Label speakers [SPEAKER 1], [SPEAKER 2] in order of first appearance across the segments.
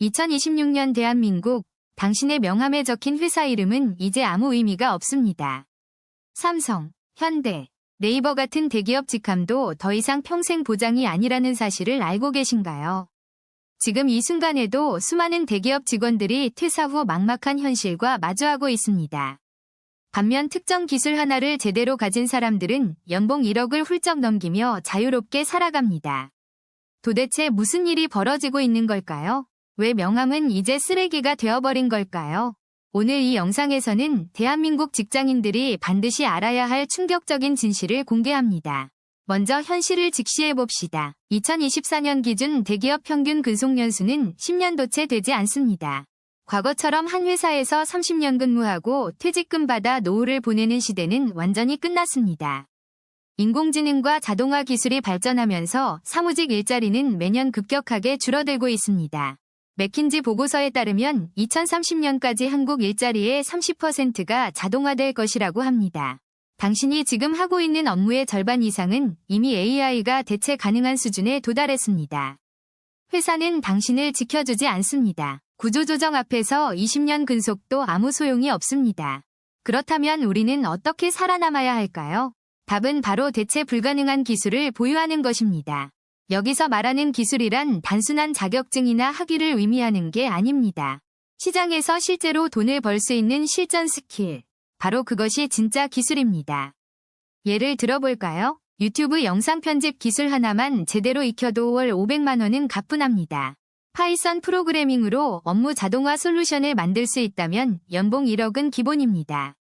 [SPEAKER 1] 2026년 대한민국, 당신의 명함에 적힌 회사 이름은 이제 아무 의미가 없습니다. 삼성, 현대, 네이버 같은 대기업 직함도 더 이상 평생 보장이 아니라는 사실을 알고 계신가요? 지금 이 순간에도 수많은 대기업 직원들이 퇴사 후 막막한 현실과 마주하고 있습니다. 반면 특정 기술 하나를 제대로 가진 사람들은 연봉 1억을 훌쩍 넘기며 자유롭게 살아갑니다. 도대체 무슨 일이 벌어지고 있는 걸까요? 왜 명함은 이제 쓰레기가 되어버린 걸까요? 오늘 이 영상에서는 대한민국 직장인들이 반드시 알아야 할 충격적인 진실을 공개합니다. 먼저 현실을 직시해봅시다. 2024년 기준 대기업 평균 근속연수는 10년도 채 되지 않습니다. 과거처럼 한 회사에서 30년 근무하고 퇴직금 받아 노후를 보내는 시대는 완전히 끝났습니다. 인공지능과 자동화 기술이 발전하면서 사무직 일자리는 매년 급격하게 줄어들고 있습니다. 맥킨지 보고서에 따르면 2030년까지 한국 일자리의 30%가 자동화될 것이라고 합니다. 당신이 지금 하고 있는 업무의 절반 이상은 이미 AI가 대체 가능한 수준에 도달했습니다. 회사는 당신을 지켜주지 않습니다. 구조조정 앞에서 20년 근속도 아무 소용이 없습니다. 그렇다면 우리는 어떻게 살아남아야 할까요? 답은 바로 대체 불가능한 기술을 보유하는 것입니다. 여기서 말하는 기술이란 단순한 자격증이나 학위를 의미하는 게 아닙니다. 시장에서 실제로 돈을 벌 수 있는 실전 스킬, 바로 그것이 진짜 기술입니다. 예를 들어볼까요? 유튜브 영상 편집 기술 하나만 제대로 익혀도 월 500만 원은 가뿐합니다. 파이썬 프로그래밍으로 업무 자동화 솔루션을 만들 수 있다면 연봉 1억은 기본입니다.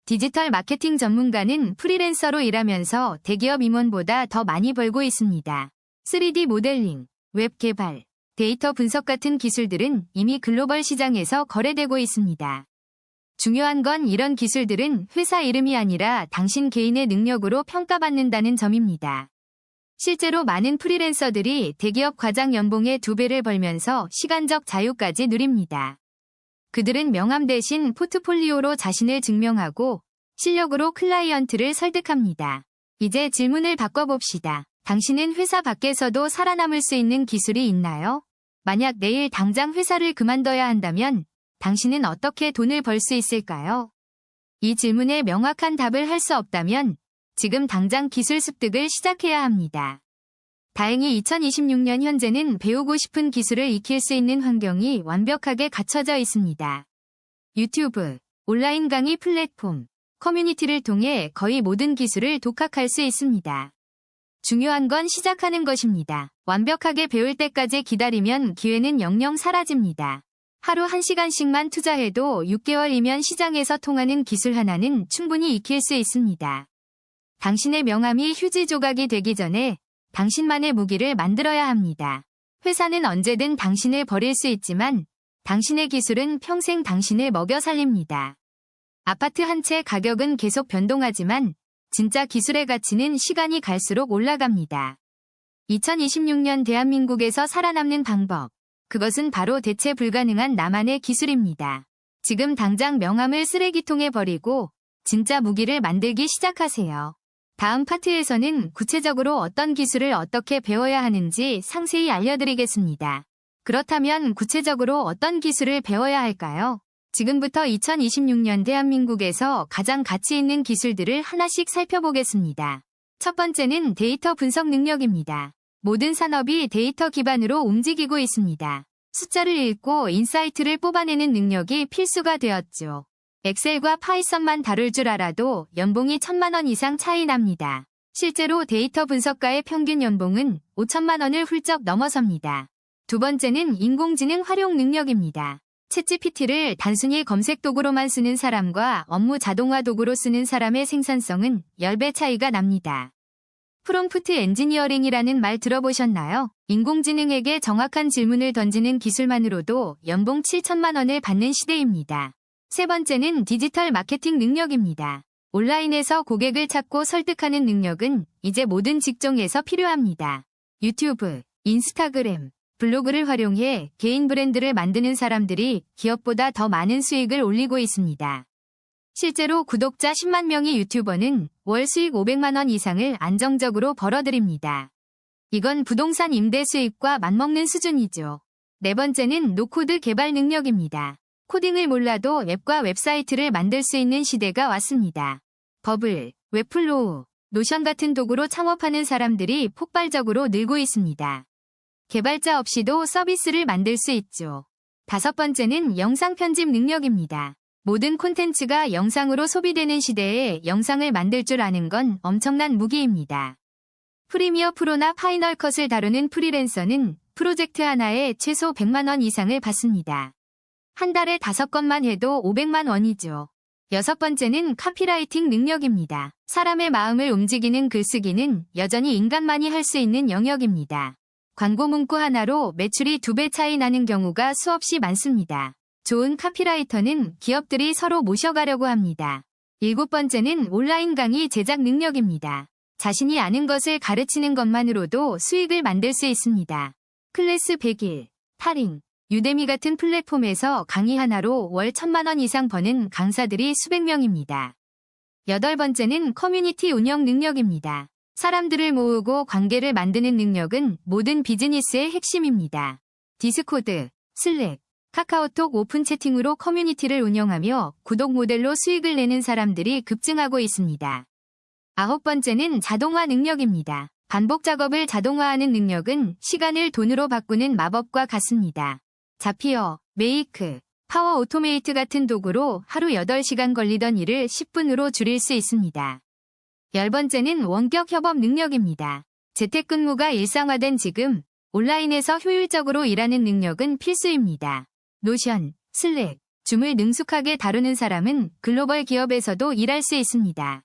[SPEAKER 1] 디지털 마케팅 전문가는 프리랜서로 일하면서 대기업 임원보다 더 많이 벌고 있습니다. 3D 모델링, 웹 개발, 데이터 분석 같은 기술들은 이미 글로벌 시장에서 거래되고 있습니다. 중요한 건 이런 기술들은 회사 이름이 아니라 당신 개인의 능력으로 평가받는다는 점입니다. 실제로 많은 프리랜서들이 대기업 과장 연봉의 2배를 벌면서 시간적 자유까지 누립니다. 그들은 명함 대신 포트폴리오로 자신을 증명하고 실력으로 클라이언트를 설득합니다. 이제 질문을 바꿔봅시다. 당신은 회사 밖에서도 살아남을 수 있는 기술이 있나요? 만약 내일 당장 회사를 그만둬야 한다면 당신은 어떻게 돈을 벌 수 있을까요? 이 질문에 명확한 답을 할 수 없다면 지금 당장 기술 습득을 시작해야 합니다. 다행히 2026년 현재는 배우고 싶은 기술을 익힐 수 있는 환경이 완벽하게 갖춰져 있습니다. 유튜브, 온라인 강의 플랫폼, 커뮤니티를 통해 거의 모든 기술을 독학할 수 있습니다. 중요한 건 시작하는 것입니다. 완벽하게 배울 때까지 기다리면 기회는 영영 사라집니다. 하루 1시간씩만 투자해도 6개월이면 시장에서 통하는 기술 하나는 충분히 익힐 수 있습니다. 당신의 명함이 휴지 조각이 되기 전에 당신만의 무기를 만들어야 합니다. 회사는 언제든 당신을 버릴 수 있지만 당신의 기술은 평생 당신을 먹여 살립니다. 아파트 한 채 가격은 계속 변동하지만 진짜 기술의 가치는 시간이 갈수록 올라갑니다. 2026년 대한민국에서 살아남는 방법. 그것은 바로 대체 불가능한 나만의 기술입니다. 지금 당장 명함을 쓰레기통에 버리고 진짜 무기를 만들기 시작하세요. 다음 파트에서는 구체적으로 어떤 기술을 어떻게 배워야 하는지 상세히 알려드리겠습니다. 그렇다면 구체적으로 어떤 기술을 배워야 할까요? 지금부터 2026년 대한민국에서 가장 가치 있는 기술들을 하나씩 살펴보겠습니다. 첫 번째는 데이터 분석 능력입니다. 모든 산업이 데이터 기반으로 움직이고 있습니다. 숫자를 읽고 인사이트를 뽑아내는 능력이 필수가 되었죠. 엑셀과 파이썬만 다룰 줄 알아도 연봉이 1,000만 원 이상 차이 납니다. 실제로 데이터 분석가의 평균 연봉은 5천만 원을 훌쩍 넘어섭니다. 두 번째는 인공지능 활용 능력입니다. 챗GPT를 단순히 검색 도구로만 쓰는 사람과 업무 자동화 도구로 쓰는 사람의 생산성은 10배 차이가 납니다. 프롬프트 엔지니어링이라는 말 들어보셨나요? 인공지능에게 정확한 질문을 던지는 기술만으로도 연봉 7천만 원을 받는 시대입니다. 세 번째는 디지털 마케팅 능력입니다. 온라인에서 고객을 찾고 설득하는 능력은 이제 모든 직종에서 필요합니다. 유튜브, 인스타그램, 블로그를 활용해 개인 브랜드를 만드는 사람들이 기업보다 더 많은 수익을 올리고 있습니다. 실제로 구독자 10만 명의 유튜버는 월 수익 500만 원 이상을 안정적으로 벌어들입니다. 이건 부동산 임대 수익과 맞먹는 수준이죠. 네 번째는 노코드 개발 능력입니다. 코딩을 몰라도 앱과 웹사이트를 만들 수 있는 시대가 왔습니다. 버블, 웹플로우, 노션 같은 도구로 창업하는 사람들이 폭발적으로 늘고 있습니다. 개발자 없이도 서비스를 만들 수 있죠. 다섯 번째는 영상 편집 능력입니다. 모든 콘텐츠가 영상으로 소비되는 시대에 영상을 만들 줄 아는 건 엄청난 무기입니다. 프리미어 프로나 파이널 컷을 다루는 프리랜서는 프로젝트 하나에 최소 100만 원 이상을 받습니다. 한 달에 5건만 해도 500만 원이죠. 여섯 번째는 카피라이팅 능력입니다. 사람의 마음을 움직이는 글쓰기는 여전히 인간만이 할 수 있는 영역입니다. 광고 문구 하나로 매출이 2배 차이 나는 경우가 수없이 많습니다. 좋은 카피라이터는 기업들이 서로 모셔가려고 합니다. 일곱 번째는 온라인 강의 제작 능력입니다. 자신이 아는 것을 가르치는 것만으로도 수익을 만들 수 있습니다. 클래스 100일, 타링, 유데미 같은 플랫폼에서 강의 하나로 월 1,000만 원 이상 버는 강사들이 수백 명입니다. 여덟 번째는 커뮤니티 운영 능력입니다. 사람들을 모으고 관계를 만드는 능력은 모든 비즈니스의 핵심입니다. 디스코드, 슬랙, 카카오톡 오픈 채팅으로 커뮤니티를 운영하며 구독 모델로 수익을 내는 사람들이 급증하고 있습니다. 아홉 번째는 자동화 능력입니다. 반복 작업을 자동화하는 능력은 시간을 돈으로 바꾸는 마법과 같습니다. 자피어, 메이크, 파워 오토메이트 같은 도구로 하루 8시간 걸리던 일을 10분으로 줄일 수 있습니다. 열 번째는 원격 협업 능력입니다. 재택근무가 일상화된 지금 온라인에서 효율적으로 일하는 능력은 필수입니다. 노션, 슬랙, 줌을 능숙하게 다루는 사람은 글로벌 기업에서도 일할 수 있습니다.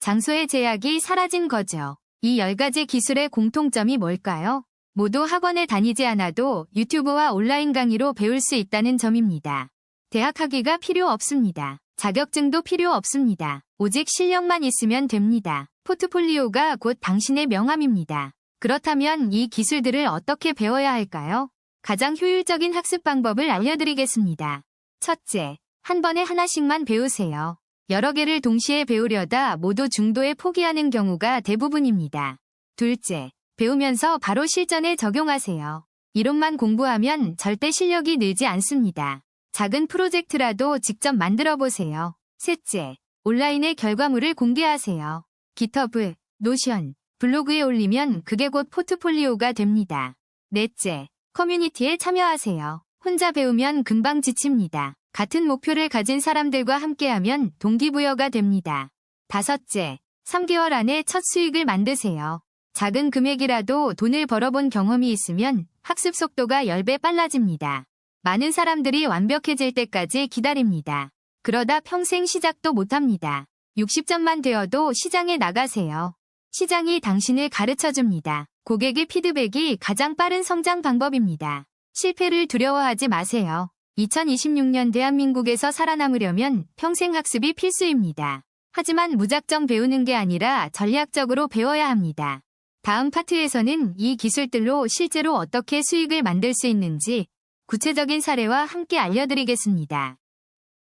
[SPEAKER 1] 장소의 제약이 사라진 거죠. 이 10가지 기술의 공통점이 뭘까요? 모두 학원에 다니지 않아도 유튜브와 온라인 강의로 배울 수 있다는 점입니다. 대학 학위가 필요 없습니다. 자격증도 필요 없습니다. 오직 실력만 있으면 됩니다. 포트폴리오가 곧 당신의 명함입니다. 그렇다면 이 기술들을 어떻게 배워야 할까요? 가장 효율적인 학습 방법을 알려드리겠습니다. 첫째, 한 번에 하나씩만 배우세요. 여러 개를 동시에 배우려다 모두 중도에 포기하는 경우가 대부분입니다. 둘째, 배우면서 바로 실전에 적용하세요. 이론만 공부하면 절대 실력이 늘지 않습니다. 작은 프로젝트라도 직접 만들어 보세요. 셋째, 온라인에 결과물을 공개하세요. 깃허브, 노션, 블로그에 올리면 그게 곧 포트폴리오가 됩니다. 넷째, 커뮤니티에 참여하세요. 혼자 배우면 금방 지칩니다. 같은 목표를 가진 사람들과 함께하면 동기부여가 됩니다. 다섯째, 3개월 안에 첫 수익을 만드세요. 작은 금액이라도 돈을 벌어본 경험이 있으면 학습 속도가 10배 빨라집니다. 많은 사람들이 완벽해질 때까지 기다립니다. 그러다 평생 시작도 못합니다. 60점만 되어도 시장에 나가세요. 시장이 당신을 가르쳐줍니다. 고객의 피드백이 가장 빠른 성장 방법입니다. 실패를 두려워하지 마세요. 2026년 대한민국에서 살아남으려면 평생 학습이 필수입니다. 하지만 무작정 배우는 게 아니라 전략적으로 배워야 합니다. 다음 파트에서는 이 기술들로 실제로 어떻게 수익을 만들 수 있는지 구체적인 사례와 함께 알려드리겠습니다.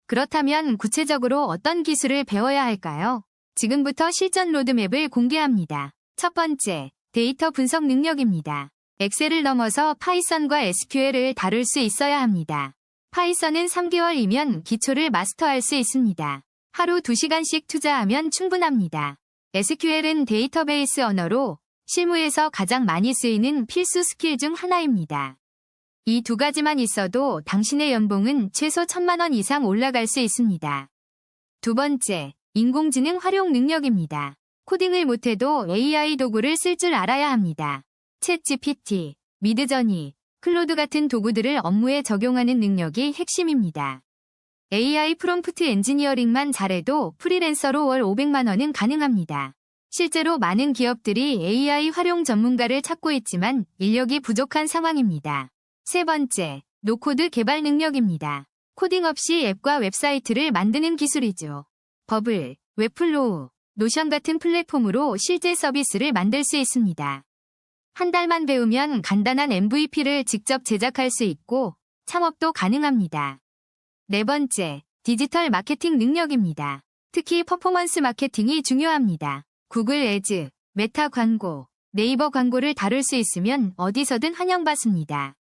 [SPEAKER 1] 그렇다면 구체적으로 어떤 기술을 배워야 할까요? 지금부터 실전 로드맵을 공개합니다. 첫 번째, 데이터 분석 능력입니다. 엑셀을 넘어서 파이썬과 SQL을 다룰 수 있어야 합니다. 파이썬은 3개월이면 기초를 마스터할 수 있습니다. 하루 2시간씩 투자하면 충분합니다. SQL은 데이터베이스 언어로 실무에서 가장 많이 쓰이는 필수 스킬 중 하나입니다. 이 두 가지만 있어도 당신의 연봉은 최소 1,000만 원 이상 올라갈 수 있습니다. 두 번째, 인공지능 활용 능력입니다. 코딩을 못해도 AI 도구를 쓸 줄 알아야 합니다. 챗GPT, 미드저니, 클로드 같은 도구들을 업무에 적용하는 능력이 핵심입니다. AI 프롬프트 엔지니어링만 잘해도 프리랜서로 월 500만 원은 가능합니다. 실제로 많은 기업들이 AI 활용 전문가를 찾고 있지만 인력이 부족한 상황입니다. 세 번째, 노코드 개발 능력입니다. 코딩 없이 앱과 웹사이트를 만드는 기술이죠. 버블, 웹플로우, 노션 같은 플랫폼으로 실제 서비스를 만들 수 있습니다. 한 달만 배우면 간단한 MVP를 직접 제작할 수 있고 창업도 가능합니다. 네 번째, 디지털 마케팅 능력입니다. 특히 퍼포먼스 마케팅이 중요합니다. 구글 애즈, 메타 광고, 네이버 광고를 다룰 수 있으면 어디서든 환영받습니다.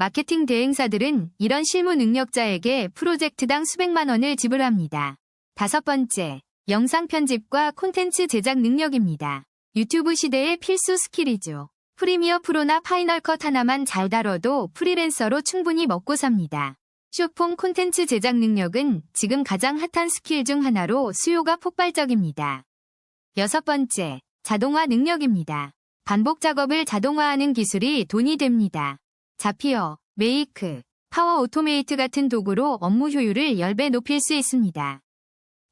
[SPEAKER 1] 마케팅 대행사들은 이런 실무 능력자에게 프로젝트당 수백만 원을 지불합니다. 5번째, 영상 편집과 콘텐츠 제작 능력입니다. 유튜브 시대의 필수 스킬이죠. 프리미어 프로나 파이널 컷 하나만 잘 다뤄도 프리랜서로 충분히 먹고 삽니다. 숏폼 콘텐츠 제작 능력은 지금 가장 핫한 스킬 중 하나로 수요가 폭발적입니다. 6번째, 자동화 능력입니다. 반복 작업을 자동화하는 기술이 돈이 됩니다. 자피어, 메이크, 파워 오토메이트 같은 도구로 업무 효율을 10배 높일 수 있습니다.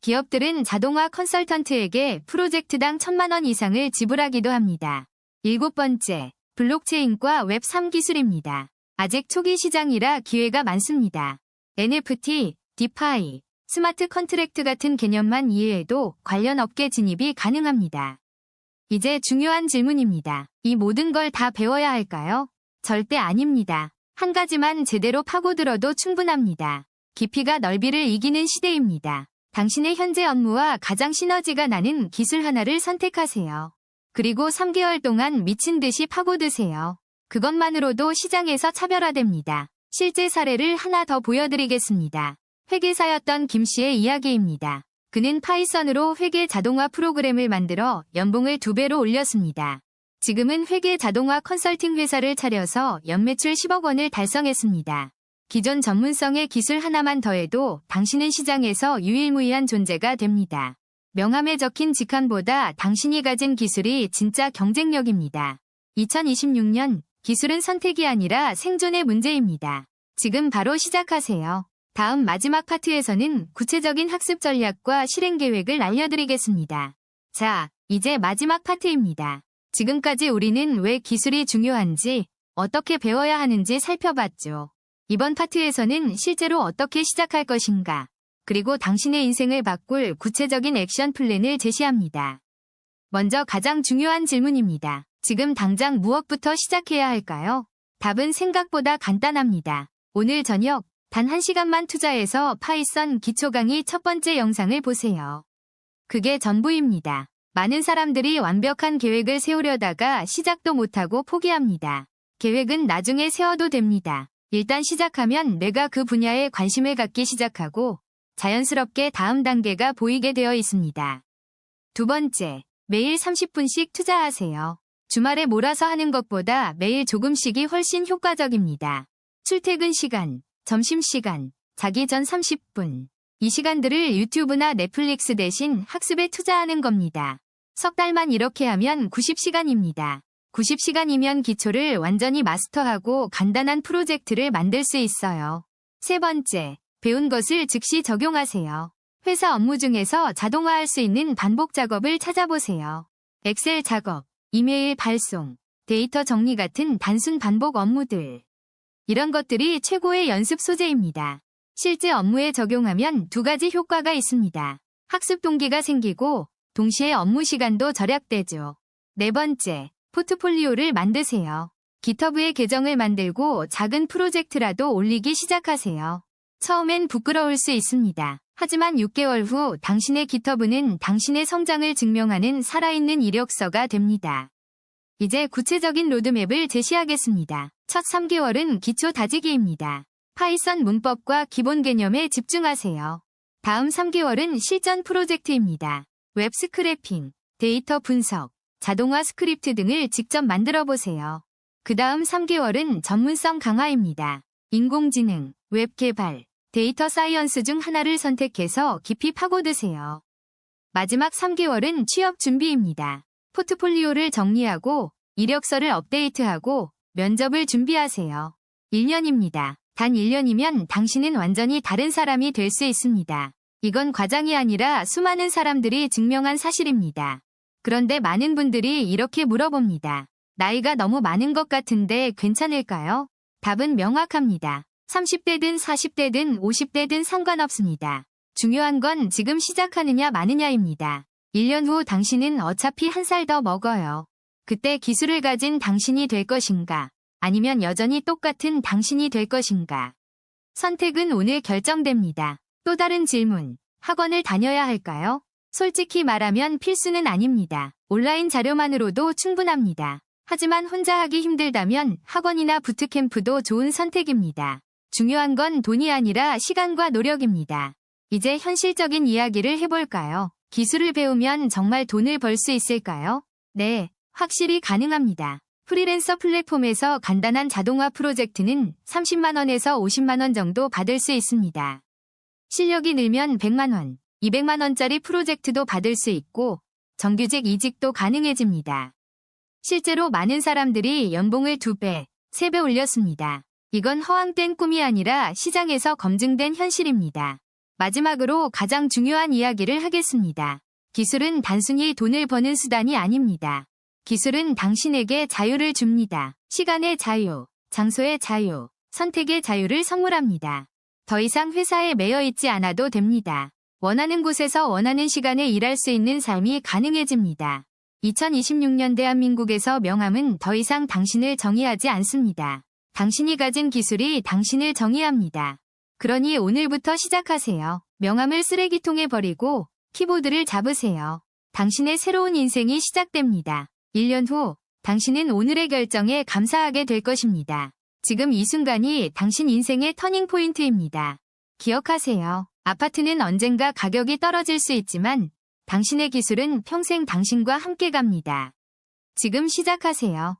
[SPEAKER 1] 기업들은 자동화 컨설턴트에게 프로젝트당 1,000만 원 이상을 지불하기도 합니다. 7번째, 블록체인과 웹3 기술입니다. 아직 초기 시장이라 기회가 많습니다. NFT, 디파이, 스마트 컨트랙트 같은 개념만 이해해도 관련 업계 진입이 가능합니다. 이제 중요한 질문입니다. 이 모든 걸 다 배워야 할까요? 절대 아닙니다. 한 가지만 제대로 파고들어도 충분합니다. 깊이가 넓이를 이기는 시대입니다. 당신의 현재 업무와 가장 시너지가 나는 기술 하나를 선택하세요. 그리고 3개월 동안 미친 듯이 파고드세요. 그것만으로도 시장에서 차별화됩니다. 실제 사례를 하나 더 보여드리겠습니다. 회계사였던 김 씨의 이야기입니다. 그는 파이썬으로 회계 자동화 프로그램을 만들어 연봉을 2배로 올렸습니다. 지금은 회계 자동화 컨설팅 회사를 차려서 연매출 10억 원을 달성했습니다. 기존 전문성의 기술 하나만 더해도 당신은 시장에서 유일무이한 존재가 됩니다. 명함에 적힌 직함보다 당신이 가진 기술이 진짜 경쟁력입니다. 2026년, 기술은 선택이 아니라 생존의 문제입니다. 지금 바로 시작하세요. 다음 마지막 파트에서는 구체적인 학습 전략과 실행 계획을 알려드리겠습니다. 자, 이제 마지막 파트입니다. 지금까지 우리는 왜 기술이 중요한지, 어떻게 배워야 하는지 살펴봤죠. 이번 파트에서는 실제로 어떻게 시작할 것인가, 그리고 당신의 인생을 바꿀 구체적인 액션 플랜을 제시합니다. 먼저 가장 중요한 질문입니다. 지금 당장 무엇부터 시작해야 할까요? 답은 생각보다 간단합니다. 오늘 저녁 단 1시간만 투자해서 파이썬 기초 강의 첫 번째 영상을 보세요. 그게 전부입니다. 많은 사람들이 완벽한 계획을 세우려다가 시작도 못하고 포기합니다. 계획은 나중에 세워도 됩니다. 일단 시작하면 뇌가 그 분야에 관심을 갖기 시작하고 자연스럽게 다음 단계가 보이게 되어 있습니다. 2번째, 매일 30분씩 투자하세요. 주말에 몰아서 하는 것보다 매일 조금씩이 훨씬 효과적입니다. 출퇴근 시간, 점심시간, 자기 전 30분. 이 시간들을 유튜브나 넷플릭스 대신 학습에 투자하는 겁니다. 석 달만 이렇게 하면 90시간입니다. 90시간이면 기초를 완전히 마스터하고 간단한 프로젝트를 만들 수 있어요. 3번째, 배운 것을 즉시 적용하세요. 회사 업무 중에서 자동화할 수 있는 반복 작업을 찾아보세요. 엑셀 작업, 이메일 발송, 데이터 정리 같은 단순 반복 업무들. 이런 것들이 최고의 연습 소재입니다. 실제 업무에 적용하면 2가지 효과가 있습니다. 학습 동기가 생기고 동시에 업무 시간도 절약되죠. 4번째, 포트폴리오를 만드세요. GitHub에 계정을 만들고 작은 프로젝트라도 올리기 시작하세요. 처음엔 부끄러울 수 있습니다. 하지만 6개월 후 당신의 GitHub는 당신의 성장을 증명하는 살아있는 이력서가 됩니다. 이제 구체적인 로드맵을 제시하겠습니다. 첫 3개월은 기초 다지기입니다. 파이썬 문법과 기본 개념에 집중하세요. 다음 3개월은 실전 프로젝트입니다. 웹 스크래핑, 데이터 분석, 자동화 스크립트 등을 직접 만들어 보세요. 그 다음 3개월은 전문성 강화입니다. 인공지능, 웹 개발, 데이터 사이언스 중 하나를 선택해서 깊이 파고드세요. 마지막 3개월은 취업 준비입니다. 포트폴리오를 정리하고 이력서를 업데이트하고 면접을 준비하세요. 1년입니다. 단 1년이면 당신은 완전히 다른 사람이 될 수 있습니다. 이건 과장이 아니라 수많은 사람들이 증명한 사실입니다. 그런데 많은 분들이 이렇게 물어봅니다. 나이가 너무 많은 것 같은데 괜찮을까요? 답은 명확합니다. 30대든 40대든 50대든 상관없습니다. 중요한 건 지금 시작하느냐 마느냐입니다. 1년 후 당신은 어차피 한 살 더 먹어요. 그때 기술을 가진 당신이 될 것인가? 아니면 여전히 똑같은 당신이 될 것인가? 선택은 오늘 결정됩니다. 또 다른 질문. 학원을 다녀야 할까요? 솔직히 말하면 필수는 아닙니다. 온라인 자료만으로도 충분합니다. 하지만 혼자 하기 힘들다면 학원이나 부트캠프도 좋은 선택입니다. 중요한 건 돈이 아니라 시간과 노력입니다. 이제 현실적인 이야기를 해볼까요? 기술을 배우면 정말 돈을 벌 수 있을까요? 네, 확실히 가능합니다. 프리랜서 플랫폼에서 간단한 자동화 프로젝트는 30만 원에서 50만 원 정도 받을 수 있습니다. 실력이 늘면 100만 원, 200만 원짜리 프로젝트도 받을 수 있고 정규직 이직도 가능해집니다. 실제로 많은 사람들이 연봉을 2배, 3배 올렸습니다. 이건 허황된 꿈이 아니라 시장에서 검증된 현실입니다. 마지막으로 가장 중요한 이야기를 하겠습니다. 기술은 단순히 돈을 버는 수단이 아닙니다. 기술은 당신에게 자유를 줍니다. 시간의 자유, 장소의 자유, 선택의 자유를 선물합니다. 더 이상 회사에 매여 있지 않아도 됩니다. 원하는 곳에서 원하는 시간에 일할 수 있는 삶이 가능해집니다. 2026년 대한민국에서 명함은 더 이상 당신을 정의하지 않습니다. 당신이 가진 기술이 당신을 정의합니다. 그러니 오늘부터 시작하세요. 명함을 쓰레기통에 버리고 키보드를 잡으세요. 당신의 새로운 인생이 시작됩니다. 1년 후 당신은 오늘의 결정에 감사하게 될 것입니다. 지금 이 순간이 당신 인생의 터닝 포인트입니다. 기억하세요. 아파트는 언젠가 가격이 떨어질 수 있지만 당신의 기술은 평생 당신과 함께 갑니다. 지금 시작하세요.